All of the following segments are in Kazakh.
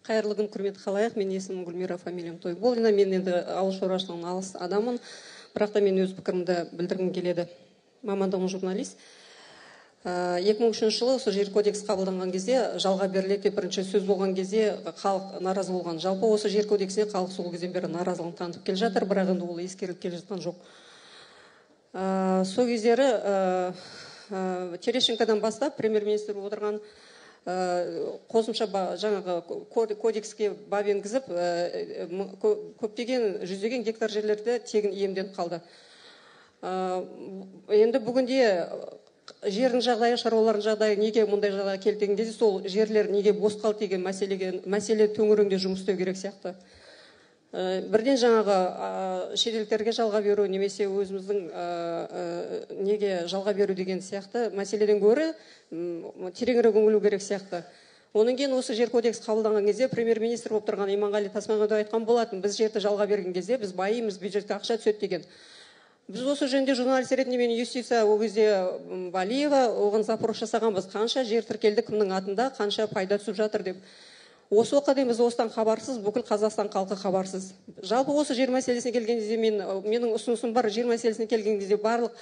Қайырлы күн, құрметті халайық. Мен есімім Гүлмира, фамилиям Тойболдина. Мен енді ауыл шаруашылығынан алыс адамын. Бірақ та мен өз пікірімді білдіргім келеді. Мамандығым журналист. 2003 жылы осы жер кодекс қабылданған кезде жалға беріледі деп бірінші сөз болған кезде халық наразы болған. Жалпы осы жер кодексіне халық сол кезден бері наразылығын танытып келе жатыр, бірақ енді ол ескеріліп келе жатқан жоқ. Сол кездері Терещенкодан бастап премьер-министр отырған қосымша жаңағы кодекске бап енгізіп, көптеген жүздеген гектар жерлерді тегін иемденіп қалды. Енді бүгінде жердің жағдайы, шаруалардың жағдайы неге мұндай жағдайға келді деген кезде сол жерлер неге бос қалды деген мәселе төңірегінде жұмыс істеу керек сияқты. Бірден жаңағы шетелдерге жалға беру немесе өзіміздің неге жалға беру деген сияқты мәселеден гөрі тереңірек үңілу керек сияқты. Оның кейін осы жер кодекс қабылданған кезде премьер-министр болып тұрған Иманғали Тасмағамбетов айтқан болатын, біз жерді жалға берген кезде біз байимыз, бюджетке ақша түседі деген. Біз осы жөнінде журналист ретінде мен юстиция ол кезде Валиева оған запрос жасағанбыз, қанша жер тіркелді, кімнің атында, қанша пайда түсіп жатыр деп. Осы уақытқа дейін біз осыдан хабарсыз, бүкіл Қазақстан халқы хабарсыз. Жалпы осы жер мәселесіне келген кезде менің ұсынысым бар, жер мәселесіне келген кезде барлық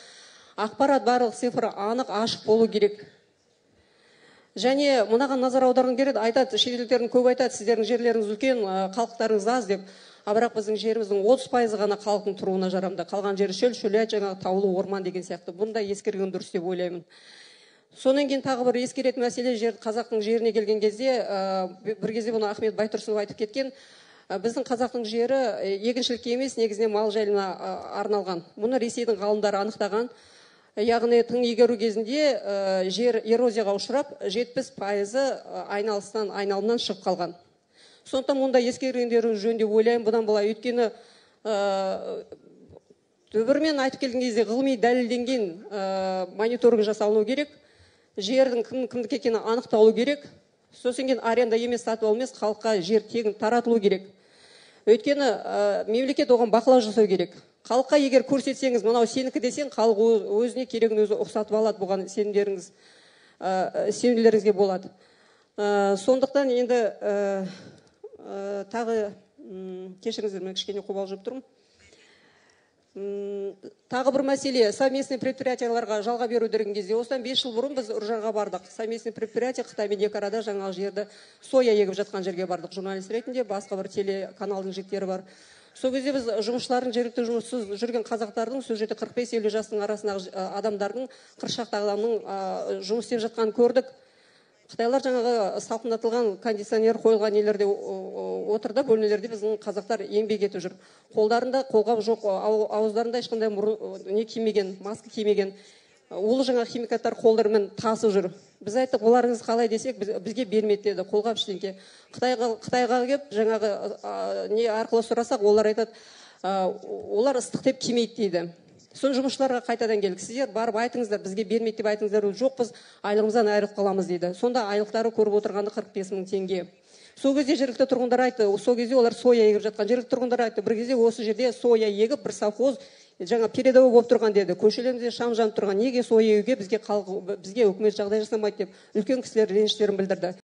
ақпарат, барлық цифр анық, ашық болу керек. Және мынаған назар аударғым келеді, айтады, шетелдіктердің көп айтады, сіздердің жерлеріңіз үлкен, халықтарыңыз аз деп. Бірақ біздің жеріміздің 30% ғана халықтың тұруына жарамды. Қалған жері шөл-шөлейт, жаңағы таулы орман деген сияқты. Бұнда ескерген дұрыс деп ойлаймын. Сонан кейін тағы бір ескеретін мәселе, қазақтың жеріне келген кезде, бір кезде бұны Ахмет Байтұрсынов айтып кеткен, біздің қазақтың жері егіншілікке емес, негізінен мал жайына арналған. Мұны Ресейдің ғалымдары анықтаған. Яғни тың игеру кезінде жер эрозияға ұшырап, 70% айналымнан шығып қалған. Сондықтан мұнда ескергендері жөнде ойлаймын, бұдан былай өйткені түбірмен айтып келген кезде ғылыми дәлелденген мониторинг жасалыну керек. Жердің кімдікі екені анықталу керек. Сосын кейін аренда емес, сатып алу емес, халыққа жер тегін таратылу керек. Өйткені мемлекет оған бақылау жасау керек. Халыққа егер көрсетсеңіз, мынау сенікі десең, халық өзіне керегін өзі ұқсатып алады, бұған сенімдеріңізге болады. Сондықтан енді тағы кешіріңіздер, мен кішкене қобалжып тұрмын. Тағы бір мәселе, совместный предприятияларға жалға беру деген кезде, осыдан 5 жыл бұрын біз Үржарға бардық. Совместный предприятие Қытаймен екі арада жаңағы жерді соя егіп жатқан жерге бардық. Журналист ретінде, басқа бір телеканалдың жігіттері бар. Сол кезде біз жұмысшылардың, жергілікті жұмыссыз жүрген қазақтардың, сол жерде 45-50 жастың арасындағы адамдардың, 40 шақты адамның жұмыс істеп жатқанын көрдік. Қытайлар жаңағы салқындатылған кондиционер қойылған елерде отырды, бөлмелерде біздің қазақтар еңбек етіп жүр. Қолдарында қолғап жоқ, ауыздарында ешқандай не кимеген, маска кимеген, улы жаңа химикаттар қолдарымен тасып жүр. Біз айттық, оларыңыз қалай десек, бізге бермеді деді, қолғап ештеңке. Қытайға келіп, жаңағы не арқылы сұрасақ, олар айтады, олар ыстық деп кимейді дейді. Сон жұмысшыларға қайтадан келдік, сіздер барып айтыңыздар, бізге бермейді деп айтыңыздар, жоқ, біз айлығымыздан айырылып қаламыз дейді. Сонда айлықтары көріп отырғаны 45 мың теңге. Сол кезде жергілікті тұрғындар айтты, сол кезде олар соя егіп жатқан. Жергілікті тұрғындар айтты, бір кезде осы жерде соя егіп, бір совхоз жаңа передовой болып тұрған деді. Көшелерімізде шам жанып тұрған, неге соя егуге бізге үкімет жағдай жасамайды деп үлкен кісілер реніштерін білдірді.